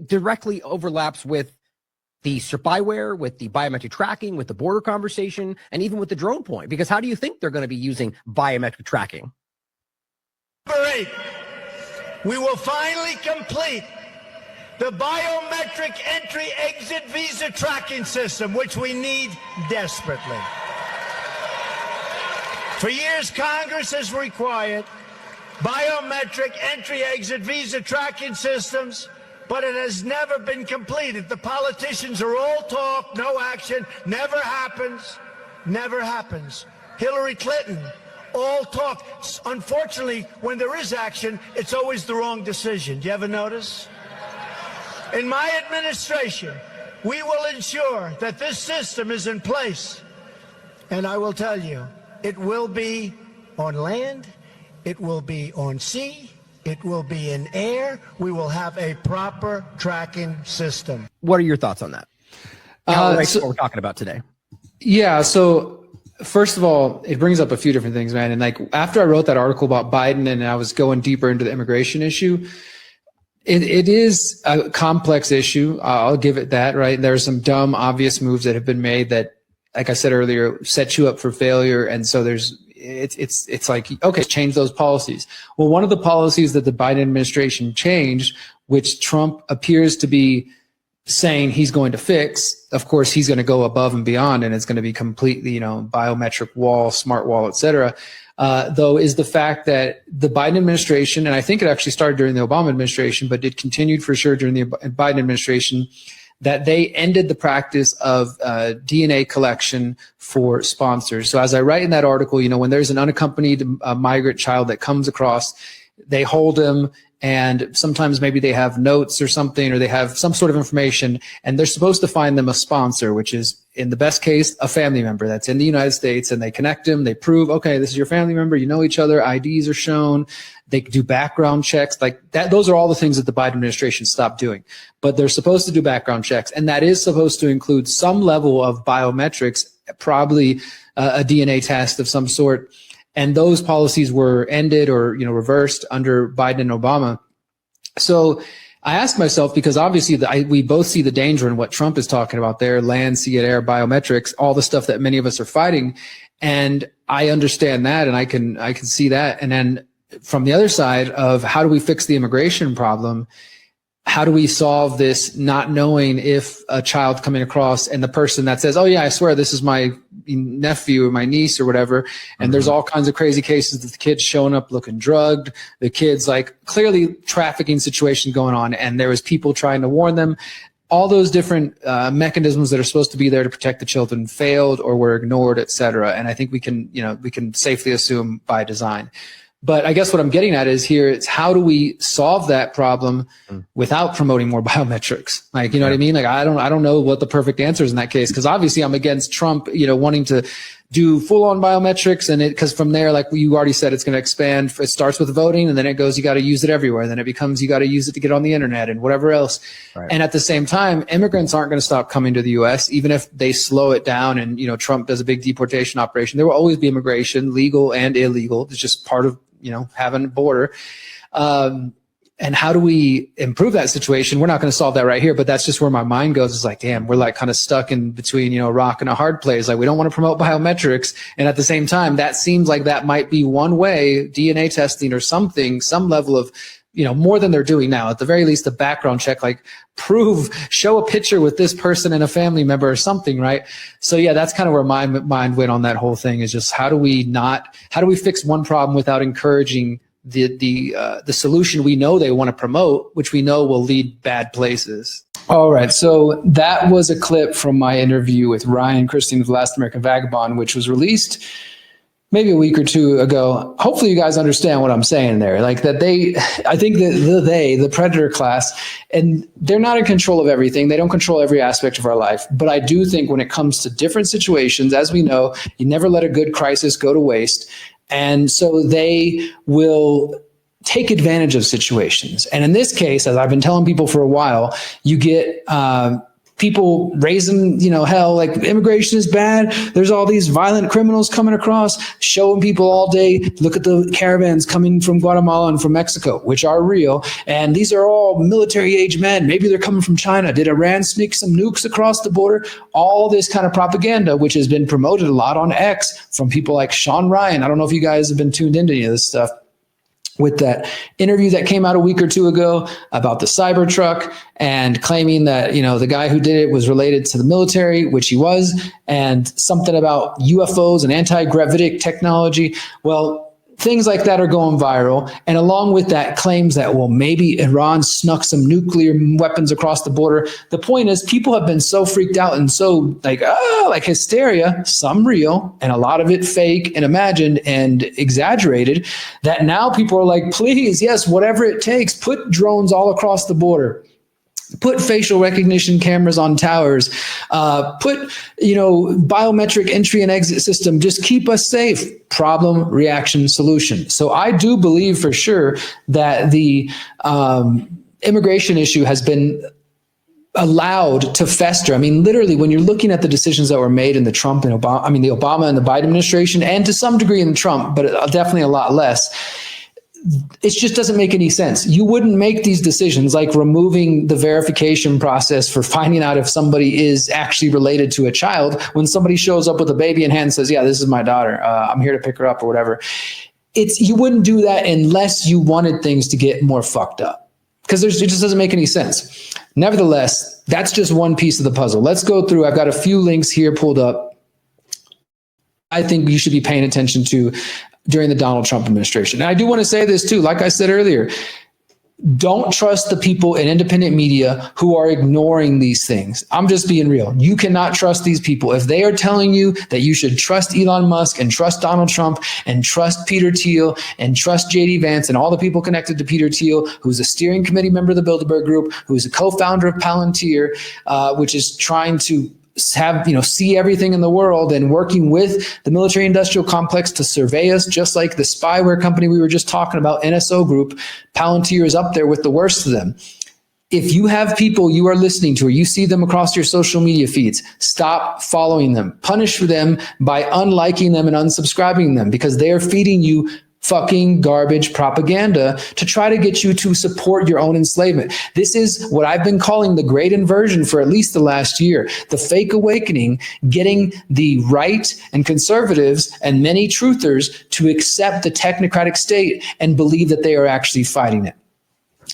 it directly overlaps with the spyware, with the biometric tracking, with the border conversation, and even with the drone point. Because how do you think they're going to be using biometric tracking? Number 8, we will finally complete the biometric entry-exit visa tracking system, which we need desperately. For years, Congress has required biometric entry-exit visa tracking systems, but it has never been completed. The politicians are all talk, no action, never happens, never happens. Hillary Clinton, all talk. Unfortunately, when there is action, it's always the wrong decision. Do you ever notice? In my administration, we will ensure that this system is in place. And I will tell you, it will be on land, it will be on sea, it will be in air. We will have a proper tracking system. What are your thoughts on that? What we're talking about today. Yeah, so first of all, it brings up a few different things, man. And like after I wrote that article about Biden and I was going deeper into the immigration issue, it is a complex issue. I'll give it that, right? There are some dumb, obvious moves that have been made that, like I said earlier, set you up for failure. And so it's like, okay, change those policies. Well, one of the policies that the Biden administration changed, which Trump appears to be saying he's going to fix, of course, he's going to go above and beyond, and it's going to be completely, biometric wall, smart wall, et cetera. Though, is the fact that the Biden administration, and I think it actually started during the Obama administration, but it continued for sure during the Biden administration, that they ended the practice of DNA collection for sponsors. So as I write in that article, when there's an unaccompanied migrant child that comes across, they hold him, and sometimes maybe they have notes or something, or they have some sort of information, and they're supposed to find them a sponsor, which is, in the best case, a family member that's in the United States, and they connect them, they prove, okay, this is your family member, you know each other, IDs are shown, they do background checks, like that. Those are all the things that the Biden administration stopped doing. But they're supposed to do background checks, and that is supposed to include some level of biometrics, probably a DNA test of some sort. And those policies were ended or, reversed under Biden and Obama. So I asked myself, because obviously we both see the danger in what Trump is talking about there, land, sea, and air, biometrics, all the stuff that many of us are fighting. And I understand that, and I can see that. And then from the other side of how do we fix the immigration problem? How do we solve this not knowing if a child coming across and the person that says, oh yeah, I swear this is my nephew or my niece or whatever. And there's all kinds of crazy cases that the kid's showing up looking drugged. The kid's like clearly trafficking situation going on. And there was people trying to warn them. All those different mechanisms that are supposed to be there to protect the children failed or were ignored, et cetera. And I think we can safely assume by design. But I guess what I'm getting at is here, it's how do we solve that problem without promoting more biometrics? Like, you know what I mean? Like, I don't know what the perfect answer is in that case, because obviously I'm against Trump, wanting to do full on biometrics, and because from there, like you already said, it's going to expand. It starts with voting, and then it goes, you got to use it everywhere. And then it becomes, you got to use it to get on the internet and whatever else. Right. And at the same time, immigrants aren't going to stop coming to the U.S., even if they slow it down and, Trump does a big deportation operation. There will always be immigration, legal and illegal. It's just part of, having a border. And how do we improve that situation? We're not going to solve that right here, but that's just where my mind goes. It's like, damn, we're like kind of stuck in between, a rock and a hard place. Like, we don't want to promote biometrics. And at the same time, that seems like that might be one way, DNA testing or something, some level of, more than they're doing now. At the very least, the background check, like show a picture with this person and a family member or something, right? So yeah, that's kind of where my mind went on that whole thing, is just how do we fix one problem without encouraging the solution we know they want to promote, which we know will lead bad places. All right, so that was a clip from my interview with Ryan Christine of The Last American Vagabond, which was released maybe a week or two ago. Hopefully you guys understand what I'm saying there. Like that I think that the predator class, and they're not in control of everything. They don't control every aspect of our life. But I do think when it comes to different situations, as we know, you never let a good crisis go to waste. And so they will take advantage of situations. And in this case, as I've been telling people for a while, you get people raising, hell, like immigration is bad. There's all these violent criminals coming across, showing people all day. Look at the caravans coming from Guatemala and from Mexico, which are real. And these are all military age men. Maybe they're coming from China. Did Iran sneak some nukes across the border? All this kind of propaganda, which has been promoted a lot on X from people like Sean Ryan. I don't know if you guys have been tuned into any of this stuff. With that interview that came out a week or two ago about the Cybertruck and claiming that, the guy who did it was related to the military, which he was, and something about UFOs and anti-gravitic technology. Well, things like that are going viral. And along with that, claims that, well, maybe Iran snuck some nuclear weapons across the border. The point is, people have been so freaked out and so like hysteria, some real and a lot of it fake and imagined and exaggerated, that now people are like, please, yes, whatever it takes, put drones all across the border. Put facial recognition cameras on towers, put, biometric entry and exit system, just keep us safe. Problem, reaction, solution. So I do believe for sure that the immigration issue has been allowed to fester. I mean, literally, when you're looking at the decisions that were made in the Trump and Obama, the Obama and the Biden administration, and to some degree in the Trump, but definitely a lot less, it just doesn't make any sense. You wouldn't make these decisions like removing the verification process for finding out if somebody is actually related to a child when somebody shows up with a baby in hand and says, yeah, this is my daughter. I'm here to pick her up or whatever. You wouldn't do that unless you wanted things to get more fucked up, because it just doesn't make any sense. Nevertheless, that's just one piece of the puzzle. Let's go through. I've got a few links here pulled up I think you should be paying attention to during the Donald Trump administration. And I do want to say this too, like I said earlier, don't trust the people in independent media who are ignoring these things. I'm just being real. You cannot trust these people. If they are telling you that you should trust Elon Musk and trust Donald Trump and trust Peter Thiel and trust JD Vance and all the people connected to Peter Thiel, who's a steering committee member of the Bilderberg Group, who's a co-founder of Palantir, which is trying to see everything in the world and working with the military industrial complex to survey us, just like the spyware company we were just talking about, NSO Group. Palantir is up there with the worst of them. If you have people you are listening to or you see them across your social media feeds, stop following them. Punish them by unliking them and unsubscribing them, because they are feeding you fucking garbage propaganda to try to get you to support your own enslavement. This is what I've been calling the great inversion for at least the last year. The fake awakening, getting the right and conservatives and many truthers to accept the technocratic state and believe that they are actually fighting it.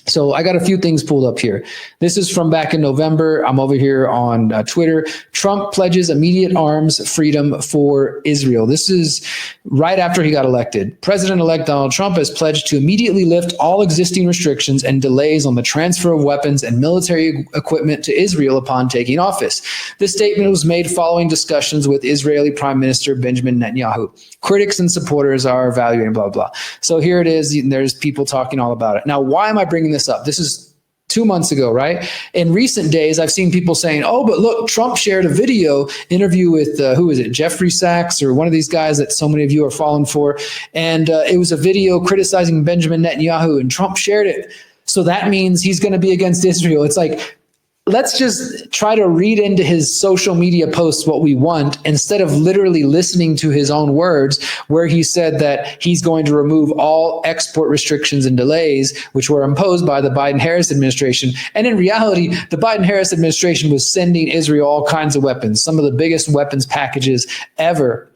So I got a few things pulled up here. This is from back in November. I'm over here on Twitter. Trump pledges immediate arms freedom for Israel. This is right after he got elected. President-elect Donald Trump has pledged to immediately lift all existing restrictions and delays on the transfer of weapons and military equipment to Israel upon taking office. This statement was made following discussions with Israeli Prime Minister Benjamin Netanyahu. Critics and supporters are evaluating blah, blah. So here it is. There's people talking all about it. Now, why am I bringing this up? This is 2 months ago, right? In recent days, I've seen people saying, oh, but look, Trump shared a video interview with, who is it, Jeffrey Sachs, or one of these guys that so many of you are falling for. And it was a video criticizing Benjamin Netanyahu, and Trump shared it. So that means he's going to be against Israel. It's like, let's just try to read into his social media posts what we want instead of literally listening to his own words, where he said that he's going to remove all export restrictions and delays which were imposed by the Biden-Harris administration. And in reality, the Biden-Harris administration was sending Israel all kinds of weapons, some of the biggest weapons packages ever.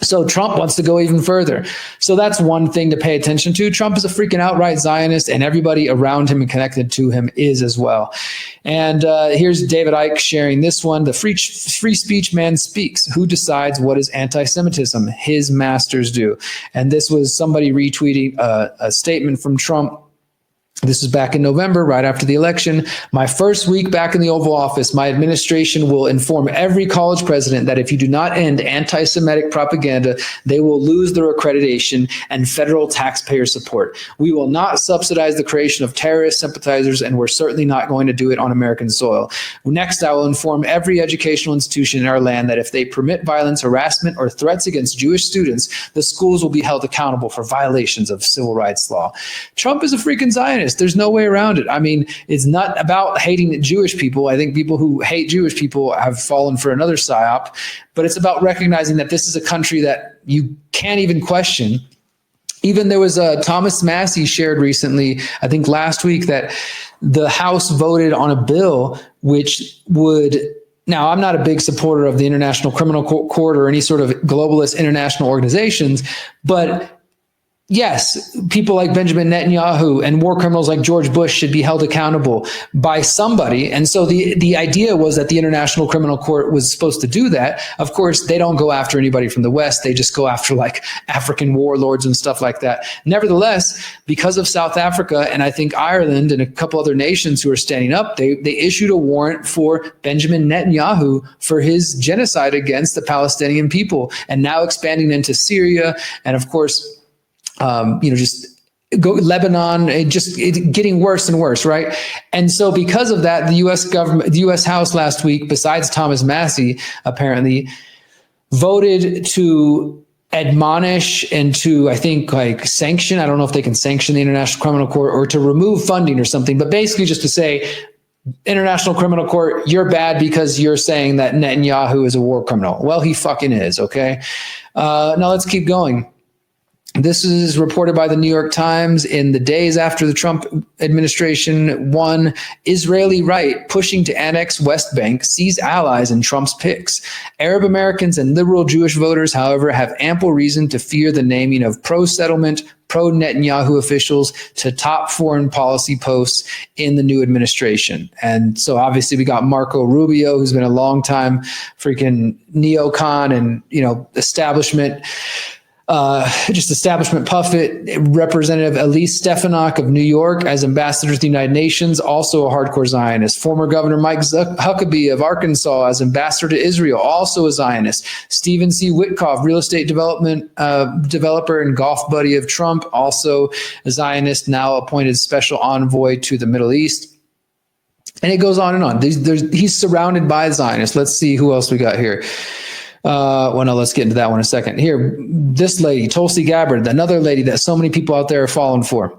So Trump wants to go even further. So that's one thing to pay attention to. Trump is a freaking outright Zionist, and everybody around him and connected to him is as well. And here's David Icke sharing this one. The free speech man speaks. Who decides what is anti-Semitism? His masters do. And this was somebody retweeting a statement from Trump. This is back in November, right after the election. My first week back in the Oval Office, my administration will inform every college president that if you do not end anti-Semitic propaganda, they will lose their accreditation and federal taxpayer support. We will not subsidize the creation of terrorist sympathizers, and we're certainly not going to do it on American soil. Next, I will inform every educational institution in our land that if they permit violence, harassment, or threats against Jewish students, the schools will be held accountable for violations of civil rights law. Trump is a freaking Zionist. Zionist. There's no way around it. I mean, it's not about hating Jewish people. I think people who hate Jewish people have fallen for another psyop, but it's about recognizing that this is a country that you can't even question. Even there was Thomas Massey shared recently, I think last week, that the House voted on a bill which would, now I'm not a big supporter of the International Criminal Court or any sort of globalist international organizations, but yes, people like Benjamin Netanyahu and war criminals like George Bush should be held accountable by somebody. And so the idea was that the International Criminal Court was supposed to do that. Of course, they don't go after anybody from the West. They just go after like African warlords and stuff like that. Nevertheless, because of South Africa and I think Ireland and a couple other nations who are standing up, they issued a warrant for Benjamin Netanyahu for his genocide against the Palestinian people, and now expanding into Syria. And of course, just go Lebanon, getting worse and worse, right? And so because of that, the U.S. government, the U.S. House last week, besides Thomas Massey, apparently voted to admonish and to, I think, like sanction. I don't know if they can sanction the International Criminal Court or to remove funding or something, but basically just to say, International Criminal Court, you're bad because you're saying that Netanyahu is a war criminal. Well, he fucking is, okay? Now let's keep going. This is reported by the New York Times in the days after the Trump administration won. Israeli right pushing to annex West Bank sees allies in Trump's picks. Arab Americans and liberal Jewish voters, however, have ample reason to fear the naming of pro-settlement, pro-Netanyahu officials to top foreign policy posts in the new administration. And so obviously we got Marco Rubio, who's been a long time freaking neocon and, establishment puppet. Representative Elise Stefanik of New York as ambassador to the United Nations, also a hardcore Zionist. Former Governor Mike Huckabee of Arkansas as ambassador to Israel, also a Zionist. Stephen C. Witkoff, real estate developer and golf buddy of Trump, also a Zionist, now appointed special envoy to the Middle East. And it goes on and on. He's surrounded by Zionists. Let's see who else we got here. Let's get into that one in a second. Here, this lady, Tulsi Gabbard, another lady that so many people out there are falling for.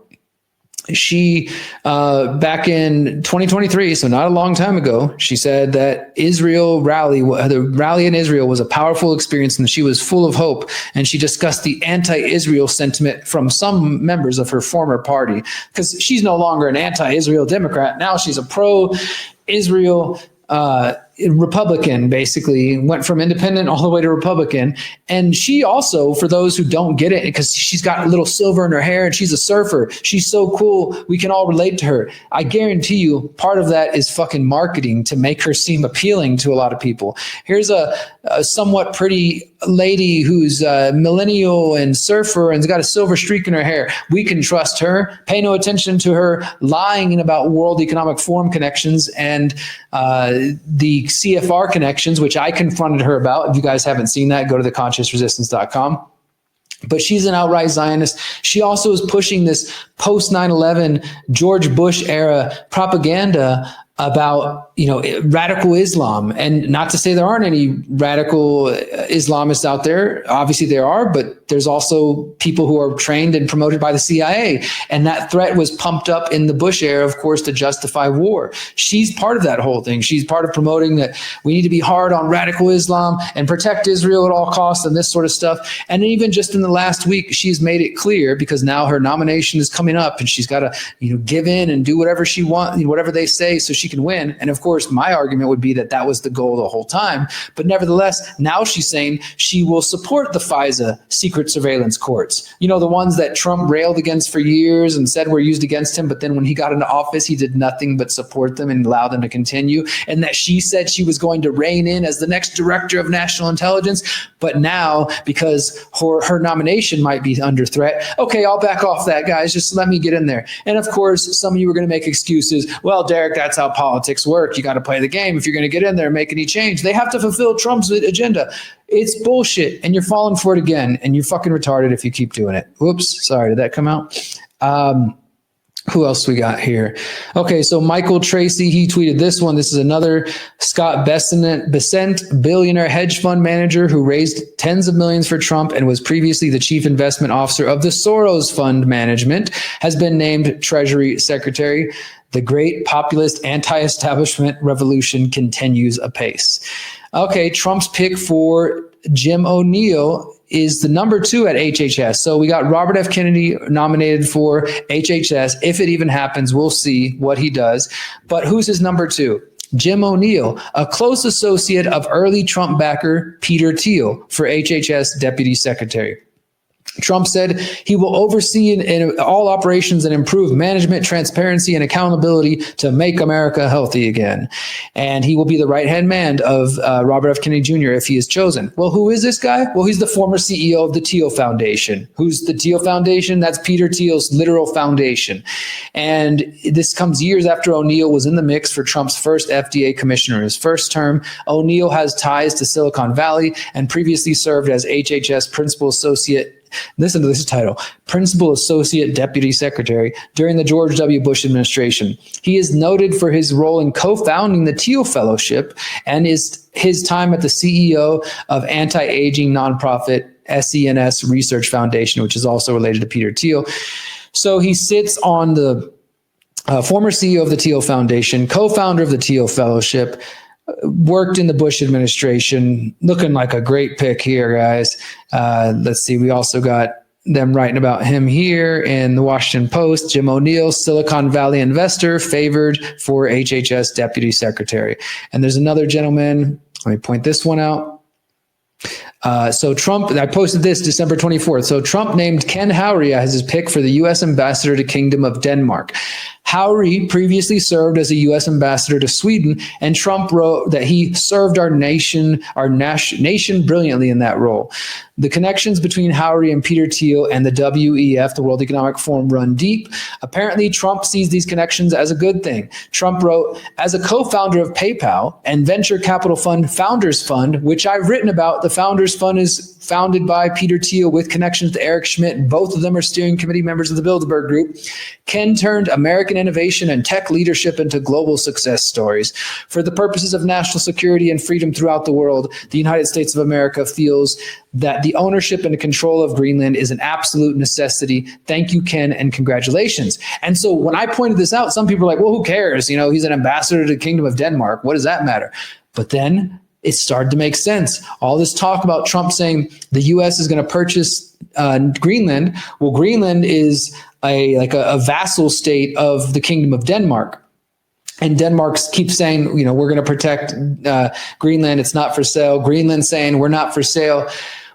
She, back in 2023, so not a long time ago, she said that the rally in Israel was a powerful experience and she was full of hope. And she discussed the anti-Israel sentiment from some members of her former party, because she's no longer an anti-Israel Democrat. Now she's a pro-Israel Republican, basically went from independent all the way to Republican. And she also, for those who don't get it, because she's got a little silver in her hair and she's a surfer, she's so cool, we can all relate to her. I guarantee you part of that is fucking marketing to make her seem appealing to a lot of people. Here's a somewhat pretty lady who's a millennial and surfer and's got a silver streak in her hair. We can trust her. Pay no attention to her lying about World Economic Forum connections and the CFR connections, which I confronted her about. If you guys haven't seen that, go to theconsciousresistance.com. But she's an outright Zionist. She also is pushing this post 9/11 George Bush era propaganda about, radical Islam. And not to say there aren't any radical Islamists out there. Obviously there are, but there's also people who are trained and promoted by the CIA. And that threat was pumped up in the Bush era, of course, to justify war. She's part of that whole thing. She's part of promoting that we need to be hard on radical Islam and protect Israel at all costs and this sort of stuff. And even just in the last week, she's made it clear, because now her nomination is coming up and she's got to, give in and do whatever she wants, whatever they say, so she can win. And of course, my argument would be that was the goal the whole time. But nevertheless, now she's saying she will support the FISA secret surveillance courts. The ones that Trump railed against for years and said were used against him. But then when he got into office, he did nothing but support them and allow them to continue. And that she said she was going to rein in as the next director of national intelligence. But now, because her nomination might be under threat, okay, I'll back off that, guys. Just let me get in there. And of course, some of you are going to make excuses. Well, Derrick, that's how politics work. You got to play the game. If you're going to get in there and make any change, they have to fulfill Trump's agenda. It's bullshit. And you're falling for it again. And you're fucking retarded if you keep doing it. Whoops. Sorry. Did that come out? Who else we got here? Okay, so Michael Tracy, he tweeted this one. This is another Scott Bessent, billionaire hedge fund manager who raised tens of millions for Trump and was previously the chief investment officer of the Soros Fund Management, has been named Treasury Secretary. The great populist anti-establishment revolution continues apace. Okay, Trump's pick for Jim O'Neill is the number 2 at HHS. So we got Robert F. Kennedy nominated for HHS. If it even happens, we'll see what he does. But who's his number 2? Jim O'Neill, a close associate of early Trump backer Peter Thiel for HHS Deputy Secretary. Trump said he will oversee in all operations and improve management, transparency, and accountability to make America healthy again. And he will be the right-hand man of Robert F. Kennedy Jr. if he is chosen. Well, who is this guy? Well, he's the former CEO of the Thiel Foundation. Who's the Thiel Foundation? That's Peter Thiel's literal foundation. And this comes years after O'Neill was in the mix for Trump's first FDA commissioner in his first term. O'Neill has ties to Silicon Valley and previously served as HHS Principal Associate. Listen to this title, Principal Associate Deputy Secretary during the George W. Bush administration. He is noted for his role in co-founding the Thiel Fellowship and his time at the CEO of anti-aging nonprofit SENS Research Foundation, which is also related to Peter Thiel. So he sits on the former CEO of the Thiel Foundation, co-founder of the Thiel Fellowship, worked in the Bush administration, looking like a great pick here, guys. Let's see. We also got them writing about him here in the Washington Post. Jim O'Neill, Silicon Valley investor, favored for HHS Deputy Secretary. And there's another gentleman. Let me point this one out. So Trump, I posted this December 24th. So Trump named Ken Howry as his pick for the U.S. ambassador to Kingdom of Denmark. Howry previously served as a U.S. ambassador to Sweden, and Trump wrote that he served our nation brilliantly in that role. The connections between Howry and Peter Thiel and the WEF, the World Economic Forum, run deep. Apparently, Trump sees these connections as a good thing. Trump wrote, as a co-founder of PayPal and venture capital fund Founders Fund, which I've written about, the Founders Fund is founded by Peter Thiel with connections to Eric Schmidt. Both of them are steering committee members of the Bilderberg Group. Ken turned American innovation and tech leadership into global success stories. For the purposes of national security and freedom throughout the world, the United States of America feels that the ownership and control of Greenland is an absolute necessity. Thank you, Ken, and congratulations. And so when I pointed this out, some people are like, well, who cares? You know, he's an ambassador to the Kingdom of Denmark. What does that matter? But then it started to make sense. All this talk about Trump saying the U.S. is going to purchase Greenland. Well, Greenland is a vassal state of the Kingdom of Denmark. And Denmark keeps saying, you know, we're going to protect Greenland. It's not for sale. Greenland saying we're not for sale.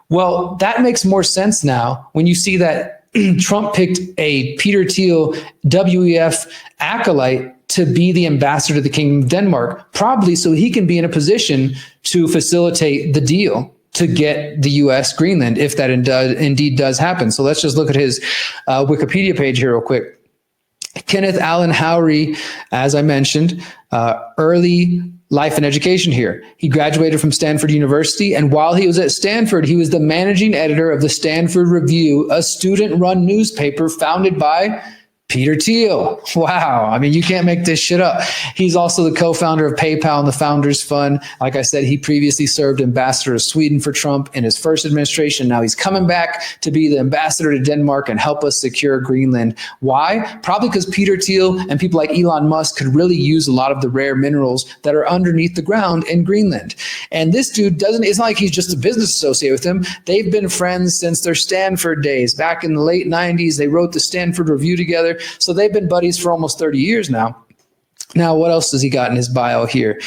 Well, that makes more sense now when you see that Trump picked a Peter Thiel WEF acolyte to be the ambassador to the Kingdom of Denmark, probably so he can be in a position to facilitate the deal to get the U.S. Greenland, if that indeed does happen. So let's just look at his Wikipedia page here real quick. Kenneth Allen Howry, as I mentioned, early life and education here. He graduated from Stanford University, and while he was at Stanford, he was the managing editor of the Stanford Review, a student-run newspaper founded by Peter Thiel. Wow. I mean, you can't make this shit up. He's also the co-founder of PayPal and the Founders Fund. Like I said, he previously served ambassador to Sweden for Trump in his first administration. Now he's coming back to be the ambassador to Denmark and help us secure Greenland. Why? Probably because Peter Thiel and people like Elon Musk could really use a lot of the rare minerals that are underneath the ground in Greenland. And this dude it's not like he's just a business associate with him. They've been friends since their Stanford days. Back in the late 90s, they wrote the Stanford Review together. So they've been buddies for almost 30 years now. Now, what else does he got in his bio here?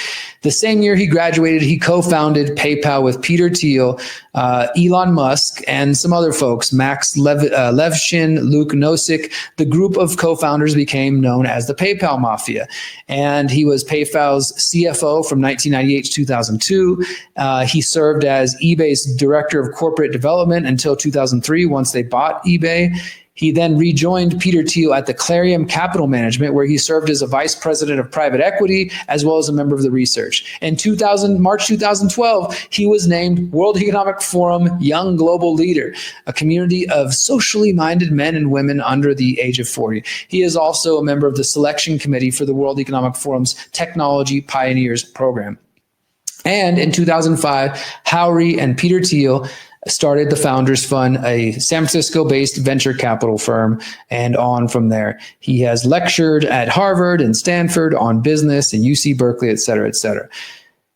The same year he graduated, he co-founded PayPal with Peter Thiel, Elon Musk, and some other folks, Max Levchin, Luke Nosik. The group of co-founders became known as the PayPal Mafia. And he was PayPal's CFO from 1998 to 2002. He served as eBay's director of corporate development until 2003, once they bought eBay. He then rejoined Peter Thiel at the Clarion Capital Management, where he served as a vice president of private equity, as well as a member of the research. In March 2012, he was named World Economic Forum Young Global Leader, a community of socially minded men and women under the age of 40. He is also a member of the selection committee for the World Economic Forum's Technology Pioneers program. And in 2005, Howry and Peter Thiel started the Founders Fund, a San Francisco-based venture capital firm, and on from there. He has lectured at Harvard and Stanford on business and UC Berkeley, et cetera, et cetera.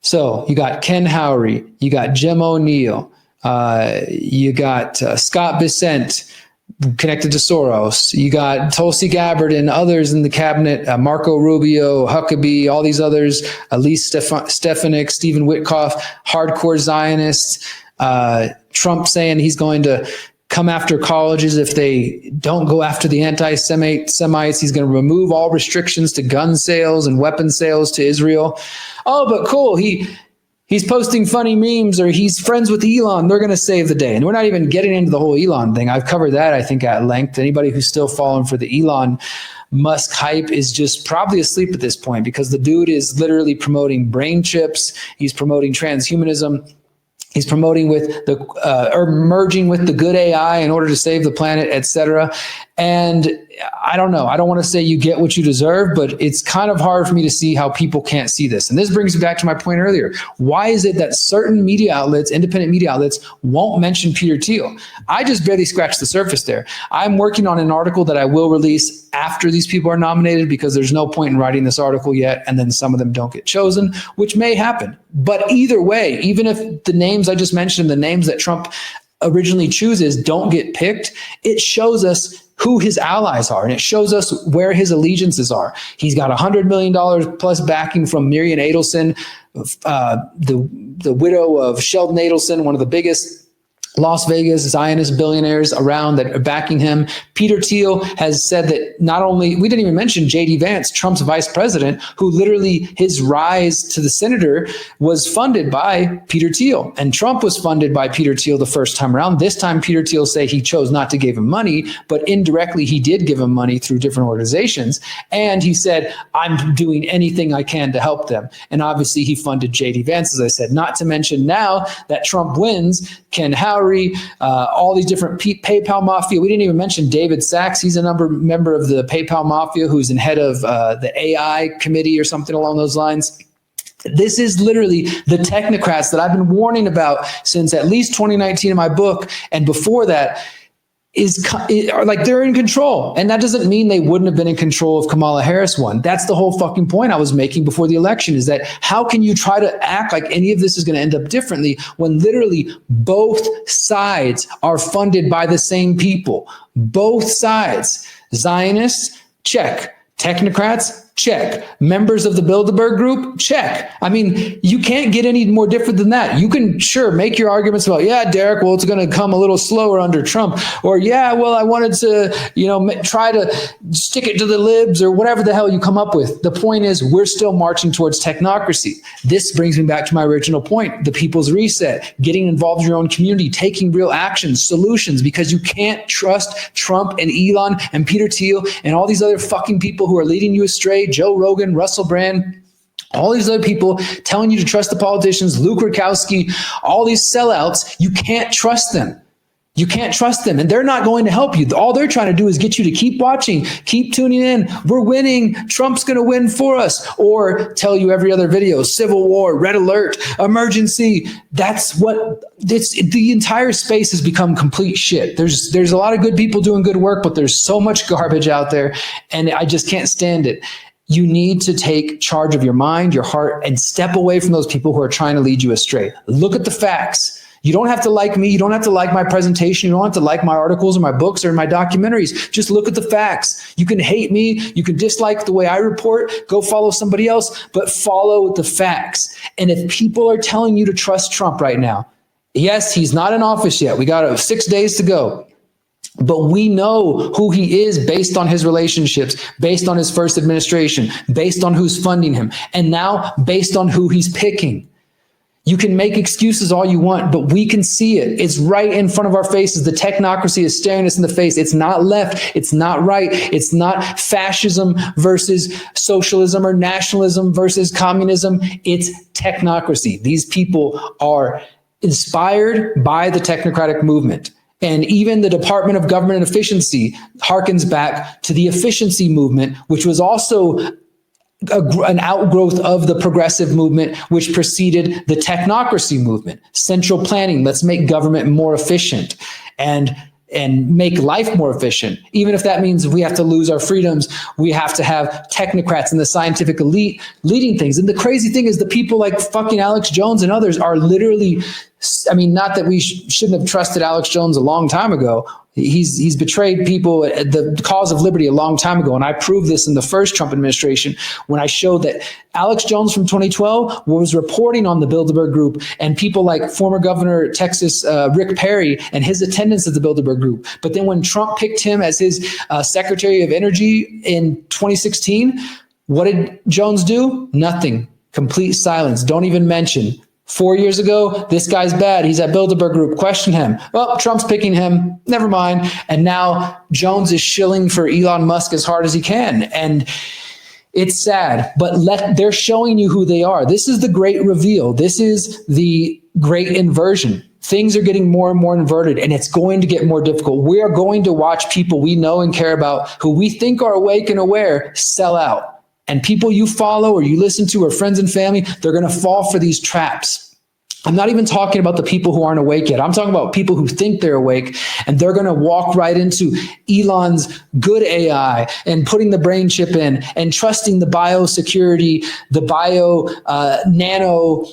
So you got Ken Howry, you got Jim O'Neill, you got Scott Bessent, connected to Soros. You got Tulsi Gabbard and others in the cabinet, Marco Rubio, Huckabee, all these others, Elise Stefanik, Stephen Witkoff, hardcore Zionists, Trump saying he's going to come after colleges if they don't go after the anti-Semites. He's going to remove all restrictions to gun sales and weapon sales to Israel. Oh, but cool. He's posting funny memes, or he's friends with Elon. They're going to save the day. And we're not even getting into the whole Elon thing. I've covered that, I think, at length. Anybody who's still falling for the Elon Musk hype is just probably asleep at this point, because the dude is literally promoting brain chips. He's promoting transhumanism. He's promoting or merging with the good AI in order to save the planet, et cetera. And I don't know. I don't want to say you get what you deserve, but it's kind of hard for me to see how people can't see this. And this brings me back to my point earlier. Why is it that certain media outlets, independent media outlets, won't mention Peter Thiel? I just barely scratched the surface there. I'm working on an article that I will release after these people are nominated, because there's no point in writing this article yet, and then some of them don't get chosen, which may happen. But either way, even if the names I just mentioned, the names that Trump originally chooses, don't get picked, it shows us who his allies are, and it shows us where his allegiances are. He's got $100 million plus backing from Miriam Adelson, the widow of Sheldon Adelson, one of the biggest Las Vegas Zionist billionaires around that are backing him. Peter Thiel has said that not only, we didn't even mention J.D. Vance, Trump's vice president, who literally his rise to the senator was funded by Peter Thiel. And Trump was funded by Peter Thiel the first time around. This time, Peter Thiel say he chose not to give him money, but indirectly he did give him money through different organizations. And he said, I'm doing anything I can to help them. And obviously he funded J.D. Vance, as I said, not to mention now that Trump wins, Ken Howry, all these different PayPal Mafia. We didn't even mention David Sachs. He's a member of the PayPal Mafia, who's in head of the AI committee or something along those lines. This is literally the technocrats that I've been warning about since at least 2019 in my book. And before that, are like they're in control. And that doesn't mean they wouldn't have been in control if Kamala Harris won. That's the whole fucking point I was making before the election, is that how can you try to act like any of this is going to end up differently when literally both sides are funded by the same people? Both sides. Zionists, check. Technocrats, check. Members of the Bilderberg group, check. I mean, you can't get any more different than that. You can sure make your arguments about, yeah, Derrick, well, it's going to come a little slower under Trump, or yeah, well, I wanted to, try to stick it to the libs, or whatever the hell you come up with. The point is, we're still marching towards technocracy. This brings me back to my original point, the people's reset, getting involved in your own community, taking real actions, solutions, because you can't trust Trump and Elon and Peter Thiel and all these other fucking people who are leading you astray, Joe Rogan, Russell Brand, all these other people telling you to trust the politicians, Luke Rudkowski, all these sellouts. You can't trust them. You can't trust them, and they're not going to help you. All they're trying to do is get you to keep watching, keep tuning in. We're winning. Trump's going to win for us. Or tell you every other video, civil war, red alert, emergency. That's what the entire space has become complete shit. There's a lot of good people doing good work, but there's so much garbage out there, and I just can't stand it. You need to take charge of your mind, your heart, and step away from those people who are trying to lead you astray. Look at the facts. You don't have to like me. You don't have to like my presentation. You don't have to like my articles or my books or my documentaries. Just look at the facts. You can hate me. You can dislike the way I report. Go follow somebody else, but follow the facts. And if people are telling you to trust Trump right now, yes, he's not in office yet. We got 6 days to go. But we know who he is based on his relationships, based on his first administration, based on who's funding him, and now based on who he's picking. You can make excuses all you want, but we can see it. It's right in front of our faces. The technocracy is staring us in the face. It's not left. It's not right. It's not fascism versus socialism or nationalism versus communism. It's technocracy. These people are inspired by the technocratic movement. And even the Department of Government and Efficiency harkens back to the efficiency movement, which was also an outgrowth of the progressive movement, which preceded the technocracy movement. Central planning, let's make government more efficient and make life more efficient. Even if that means we have to lose our freedoms, we have to have technocrats and the scientific elite leading things. And the crazy thing is the people like fucking Alex Jones and others are literally, I mean, not that we shouldn't have trusted Alex Jones a long time ago. He's betrayed people, the cause of liberty a long time ago. And I proved this in the first Trump administration when I showed that Alex Jones from 2012 was reporting on the Bilderberg Group and people like former Governor of Texas, Rick Perry, and his attendance at the Bilderberg Group. But then when Trump picked him as his Secretary of Energy in 2016, what did Jones do? Nothing. Complete silence. Don't even mention. 4 years ago, this guy's bad. He's at Bilderberg Group. Question him. Well, Trump's picking him. Never mind. And now Jones is shilling for Elon Musk as hard as he can. And it's sad, but they're showing you who they are. This is the great reveal. This is the great inversion. Things are getting more and more inverted, and it's going to get more difficult. We are going to watch people we know and care about, who we think are awake and aware, sell out. And people you follow or you listen to or friends and family, they're going to fall for these traps. I'm not even talking about the people who aren't awake yet. I'm talking about people who think they're awake, and they're going to walk right into Elon's good AI and putting the brain chip in and trusting the biosecurity, the nano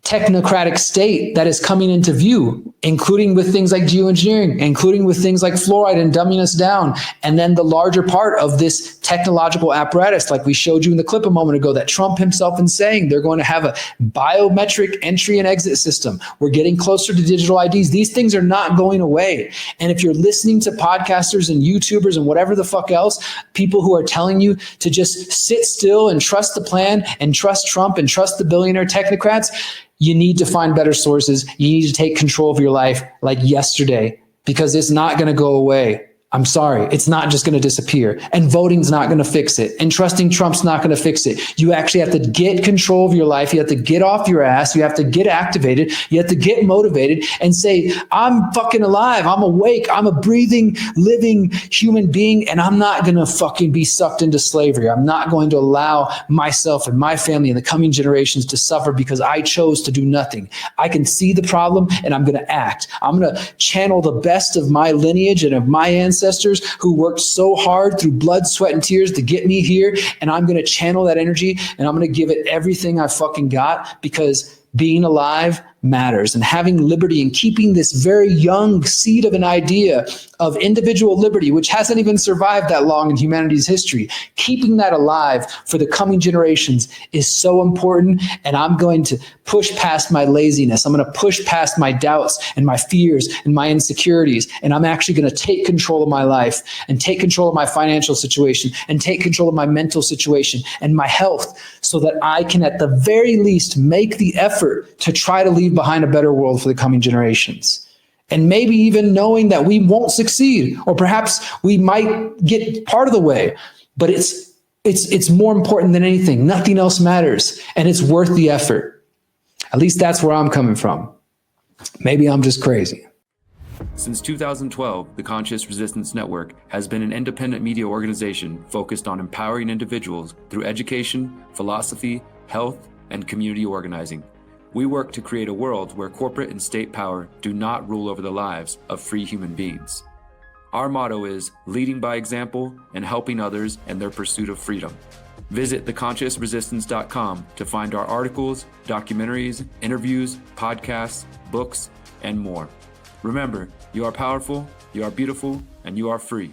technocratic state that is coming into view, including with things like geoengineering, including with things like fluoride and dumbing us down. And then the larger part of this technological apparatus, like we showed you in the clip a moment ago, that Trump himself is saying they're going to have a biometric entry and exit system. We're getting closer to digital IDs. These things are not going away. And if you're listening to podcasters and YouTubers and whatever the fuck else, people who are telling you to just sit still and trust the plan and trust Trump and trust the billionaire technocrats, you need to find better sources. You need to take control of your life like yesterday, because it's not going to go away. I'm sorry. It's not just going to disappear, and voting's not going to fix it, and trusting Trump's not going to fix it. You actually have to get control of your life. You have to get off your ass. You have to get activated. You have to get motivated and say, I'm fucking alive. I'm awake. I'm a breathing, living human being, and I'm not going to fucking be sucked into slavery. I'm not going to allow myself and my family and the coming generations to suffer because I chose to do nothing. I can see the problem, and I'm going to act. I'm going to channel the best of my lineage and of my ancestors who worked so hard through blood, sweat, and tears to get me here. And I'm going to channel that energy, and I'm going to give it everything I fucking got, because being alive matters, and having liberty and keeping this very young seed of an idea of individual liberty, which hasn't even survived that long in humanity's history, keeping that alive for the coming generations is so important. And I'm going to push past my laziness. I'm going to push past my doubts and my fears and my insecurities. And I'm actually going to take control of my life and take control of my financial situation and take control of my mental situation and my health, so that I can at the very least make the effort to try to leave behind a better world for the coming generations. And maybe even knowing that we won't succeed, or perhaps we might get part of the way, but it's more important than anything. Nothing else matters, and it's worth the effort. At least that's where I'm coming from. Maybe I'm just crazy. Since 2012, the Conscious Resistance Network has been an independent media organization focused on empowering individuals through education, philosophy, health, and community organizing. We work to create a world where corporate and state power do not rule over the lives of free human beings. Our motto is leading by example and helping others in their pursuit of freedom. Visit theconsciousresistance.com to find our articles, documentaries, interviews, podcasts, books, and more. Remember, you are powerful, you are beautiful, and you are free.